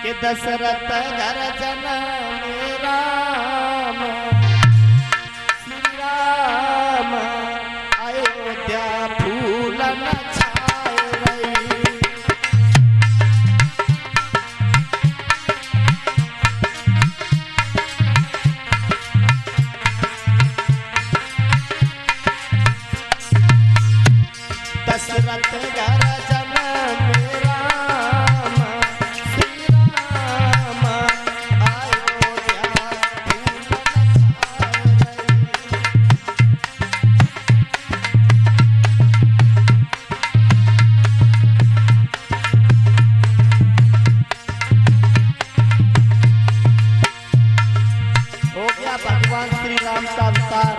कि दशरथ घर जनम राम श्री राम अयोध्या फूलन छाए रही। दशरथ घर जनम राम श्री राम अयोध्या फूलन छाए रही। हो गया भगवान श्री राम का अवतार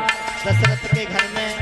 दशरथ के घर में।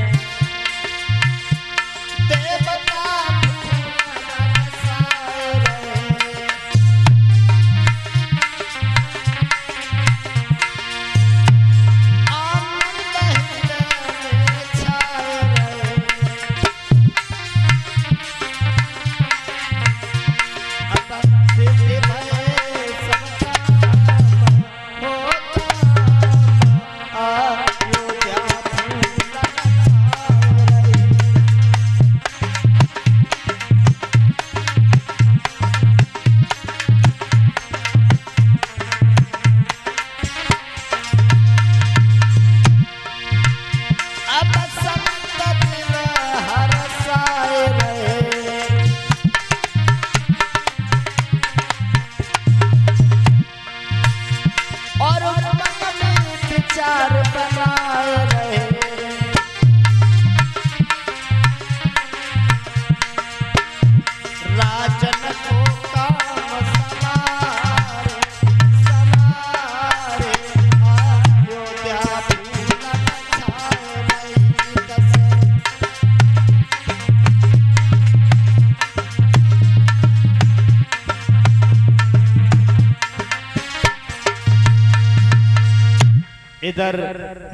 इधर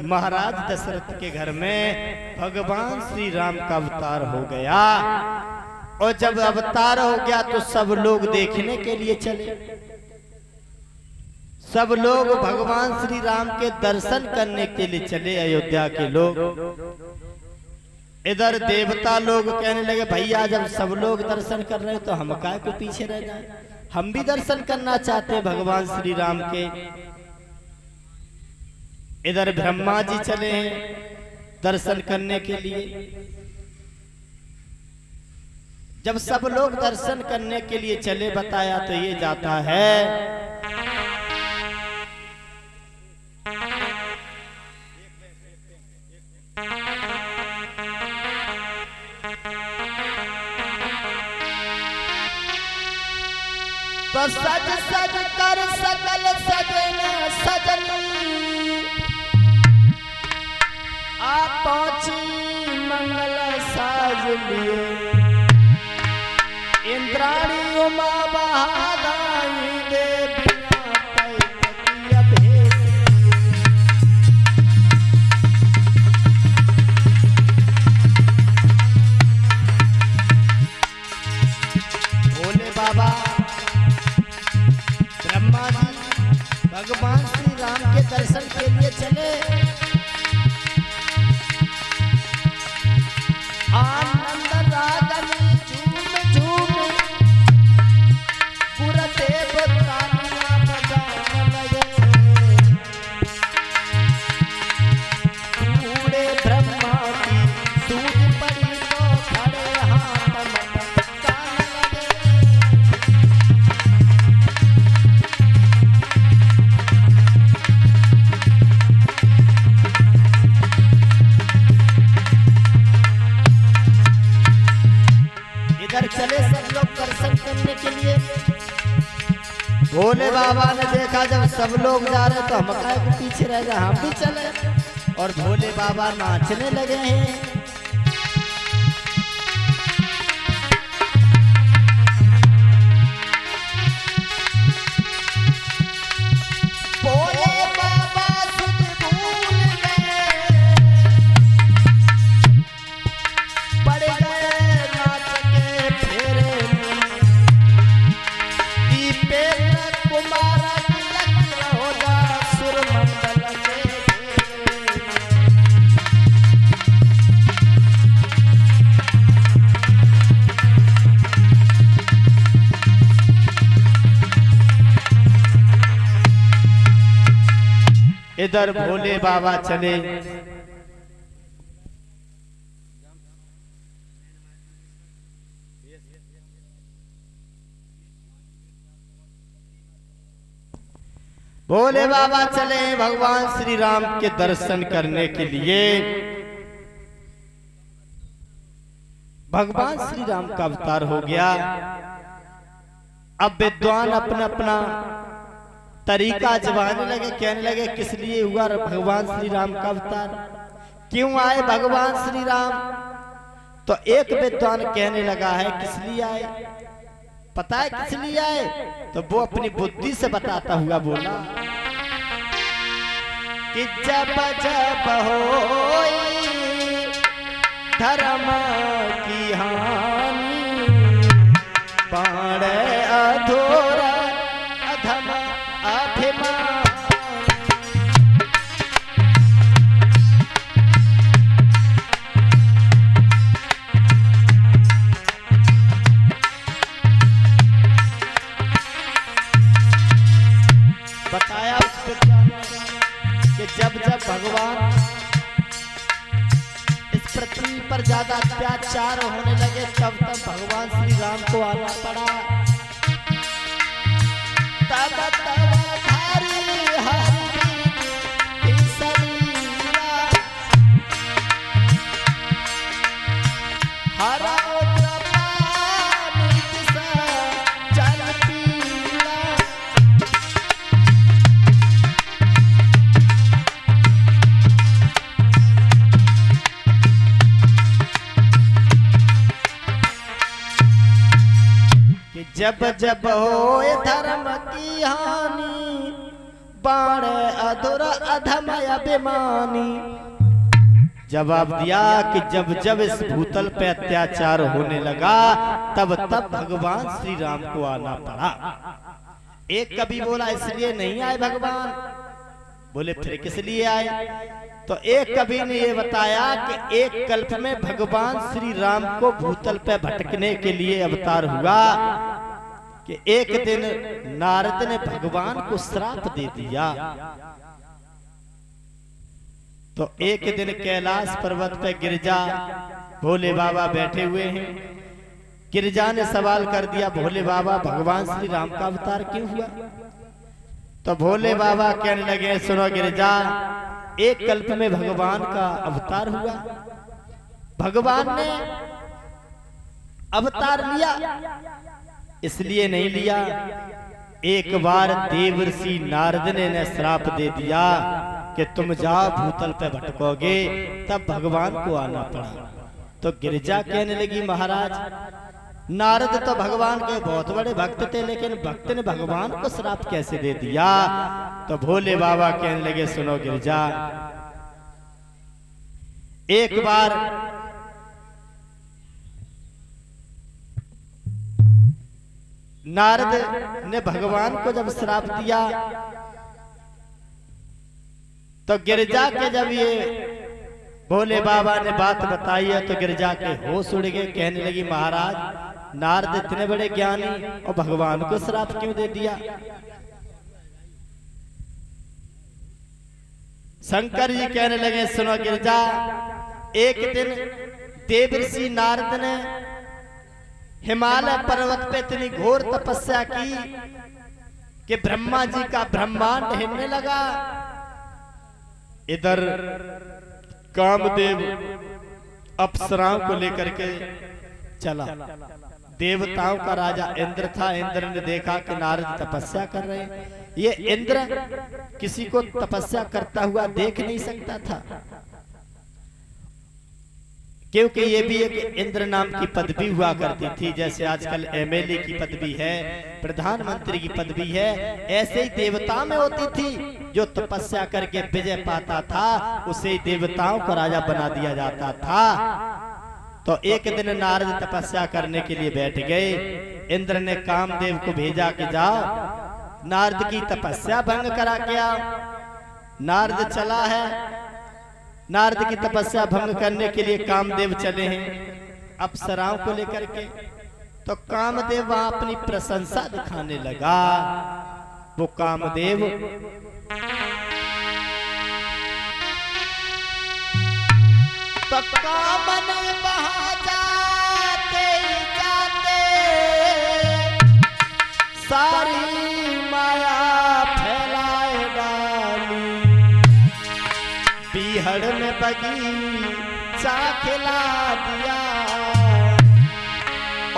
महाराज दशरथ के घर में भगवान श्री राम का अवतार हो गया। और जब अवतार हो गया तो सब लोग देखने के लिए चले। सब लोग भगवान श्री राम के दर्शन करने के लिए चले अयोध्या के लोग। इधर देवता लोग कहने लगे भैया जब सब लोग दर्शन कर रहे हैं तो हम काहे को पीछे रह जाए, हम भी दर्शन करना चाहते हैं भगवान श्री राम के। इधर ब्रह्मा जी चले हैं दर्शन करने के लिए। जब सब लोग दर्शन करने के लिए चले बताया तो ये जाता है तो सज सज कर सकल सजन सजनी आप पहुंची मंगल साज लिए। इंद्राणी उमा बहादाई दे बिना पैतकिया भेज। भोले बाबा ब्रह्मा जी भगवान श्री राम के दर्शन के लिए चले। आनंद रागनी झूम झूम गुरुदेव तालियां बजाने लगे। बूढ़े ब्रह्मा की सूझ पड़ी तो खड़े हाथ मटकाने लगे। इधर चले सब लोग दर्शन करने के लिए। भोले बाबा ने देखा जब सब लोग जा रहे तो हम काहे को पीछे रह जाए, हम भी चले। और भोले बाबा नाचने लगे हैं। भोले बाबा सुध भूल गए, पड़ गए नाच के फेरे में। दीपे इधर भोले बाबा चले। भोले बाबा चले भगवान श्री राम के दर्शन करने के लिए। भगवान श्री राम का अवतार हो गया। अब विद्वान अपना अपना तरीका जमाने लगे, कहने लगे किस लिए हुआ भगवान श्री राम का अवतार, क्यों आए भगवान श्री राम। तो एक विद्वान कहने लगा है किस लिए आए, पता है किस लिए आए, तो वो अपनी बुद्धि से बताता हुआ बोला कि जब जब होई धर्म की हानि, बाणे अधूरा अधम अभिमान। बताया उस कि जब जब भगवान इस पृथ्वी पर ज्यादा अत्याचार होने लगे तब तब भगवान श्री राम को आना पड़ा। तब तब हरि हरि सलीला हरा जब जब होए धर्म की हानि, बाण अधूरा अधम अभिमानी। जवाब दिया कि जब जब इस भूतल पे अत्याचार होने लगा तब तब भगवान श्री राम को आना पड़ा। एक कवि बोला इसलिए नहीं आए भगवान, बोले फिर किस लिए आए। तो एक कवि ने ये बताया कि एक कल्प में भगवान श्री राम को भूतल पे भटकने के लिए अवतार हुआ कि एक दिन नारद ने भगवान को श्राप दे दिया। तो एक दिन कैलाश पर्वत पे गिरजा भोले बाबा बैठे हुए हैं। गिरजा ने सवाल कर दिया भोले बाबा भगवान श्री राम का अवतार क्यों हुआ। तो भोले बाबा कहने लगे सुनो गिरजा, एक कल्प में भगवान का अवतार हुआ। भगवान ने अवतार लिया इसलिए नहीं लिया, एक बार देवर्षि नारद ने श्राप दे दिया कि तुम जाओ भूतल पे भटकोगे, तब भगवान को आना पड़ा। तो गिरजा कहने लगी महाराज नारद तो भगवान के बहुत बड़े भक्त थे, लेकिन भक्त ने भगवान को श्राप कैसे दे दिया। तो भोले बाबा कहने लगे सुनो गिरजा, एक बार नारद ने भगवान को जब श्राप दिया तो गिरजा के जब ये भोले बाबा ने बात बताई है तो गिरजा के होश उड़ गए। कहने लगी महाराज नारद इतने बड़े ज्ञानी और भगवान को श्राप क्यों दे दिया। शंकर जी कहने लगे सुनो गिरजा, एक दिन देवर्षि नारद ने हिमालय पर्वत पे इतनी घोर तपस्या की कि ब्रह्मा जी का ब्रह्मांड हिलने लगा। इधर कामदेव अप्सराओं को लेकर के चला। देवताओं का राजा इंद्र था। इंद्र ने देखा कि नारद तपस्या कर रहे हैं। ये इंद्र किसी को तपस्या करता हुआ देख नहीं सकता था, क्योंकि ये भी एक इंद्र नाम की पदवी हुआ करती थी। जैसे आजकल एमएलए की पदवी है, प्रधानमंत्री की पदवी है, ऐसे ही देवता में होती थी। जो तपस्या करके विजय पाता था उसे देवताओं को राजा बना दिया जाता था। तो एक दिन नारद तपस्या करने के लिए बैठ गए। इंद्र ने कामदेव को भेजा कि जाओ नारद की तपस्या भंग करा के आओ। नारद चला है, नारद की तपस्या भंग करने के लिए कामदेव चले हैं अप्सराओं को लेकर के। तो कामदेव वहां अपनी प्रशंसा दिखाने लगा। वो कामदेव तो कामन वहां जाते जाते सारी माया फैलाए डाली, बीहड़ में बगीचा खिला दिया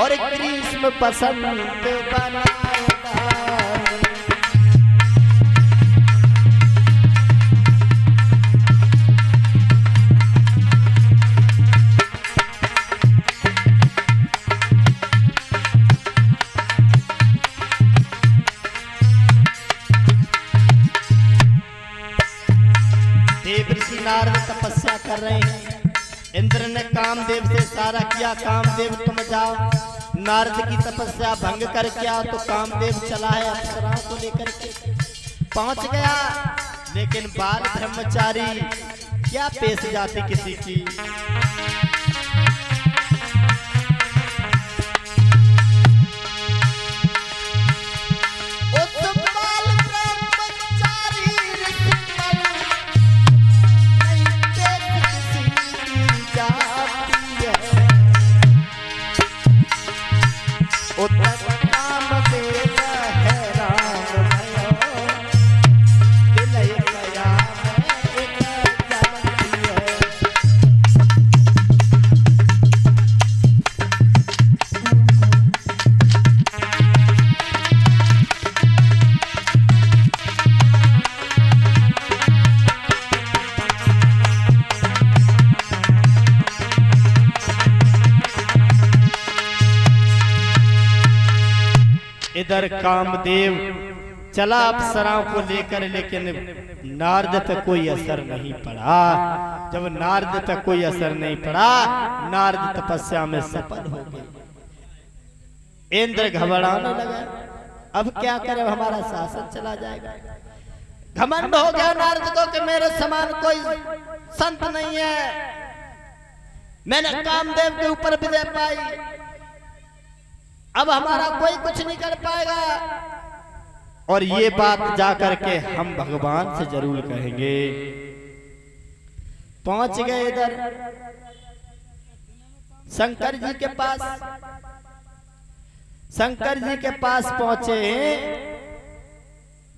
और ग्रीष्म बसंत बनाए डाली। देवर्षि नारद तपस्या कर रहे हैं। इंद्र ने कामदेव से इशारा किया, कामदेव तुम जाओ। नारद की तपस्या भंग कर क्या तो कामदेव चला है अप्सराओं को लेकर के पहुंच गया, लेकिन बाल ब्रह्मचारी क्या पेश जाती किसी की। इधर कामदेव चला अप्सराओं को लेकर, लेकिन नारद पे कोई असर नहीं पड़ा। जब नारद पे कोई असर नहीं पड़ा, नारद तपस्या में सफल हो गए। इंद्र घबराने लगा, अब क्या करे, हमारा शासन चला जाएगा। घमंड हो गया नारद को कि मेरे समान कोई संत नहीं है, मैंने कामदेव के ऊपर विजय पाई, अब हमारा कोई कुछ नहीं कर पाएगा। और ये बात जाकर के हम भगवान से जरूर कहेंगे। पहुंच गए इधर शंकर जी के पास। शंकर जी के पास पहुंचे,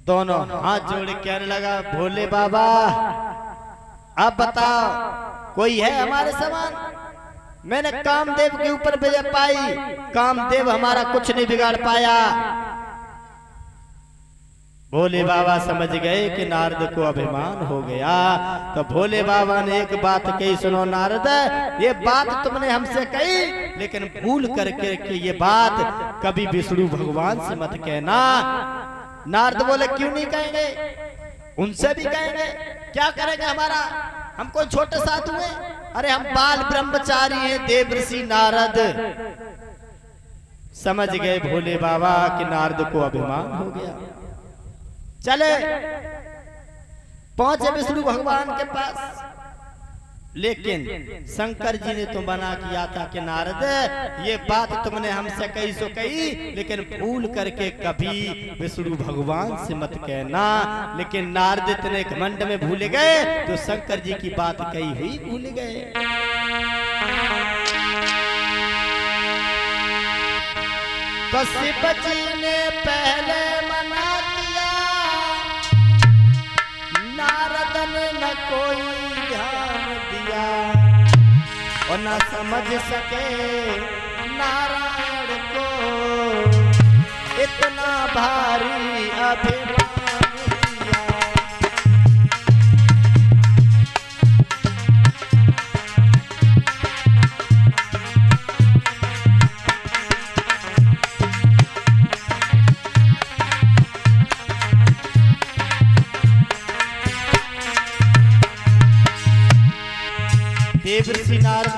दोनों हाथ जोड़ के कहने लगा, भोले बाबा अब बताओ कोई है हमारे समान? मैंने कामदेव के ऊपर विजय पाई, कामदेव हमारा कुछ नहीं बिगाड़ पाया। भोले बाबा समझ गए कि नारद को अभिमान हो गया, तो भोले बाबा ने एक बात कही, सुनो नारद, ये बात तुमने हमसे कही, लेकिन भूल करके कि ये बात कभी विष्णु भगवान से मत कहना। नारद बोले, क्यों नहीं कहेंगे, उनसे भी कहेंगे, क्या करेंगे हमारा, हम कोई छोटे साधु हैं? अरे हम बाल ब्रह्मचारी हैं, देवर्षि नारद। समझ गए भोले बाबा कि नारद को अभिमान हो गया। चले पहुंचे विष्णु भगवान के पास, लेकिन शंकर जी ने तो मना किया था कि नारद ये बात तुमने हमसे कही सो कही, लेकिन भूल करके कभी विष्णु भगवान से मत कहना। लेकिन नारद इतने घमंड में भूल गए तो शंकर जी की बात कही हुई भूल गए। तो शिव जी ने पहले मना किया, नारद ने न कोई ध्यान दिया और न समझ सके नारायण को इतना भारी अभिमान दिया। देवर्षि नारद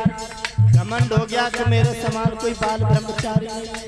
घमंड हो गया कि मेरे समान कोई बाल ब्रह्मचारी नहीं।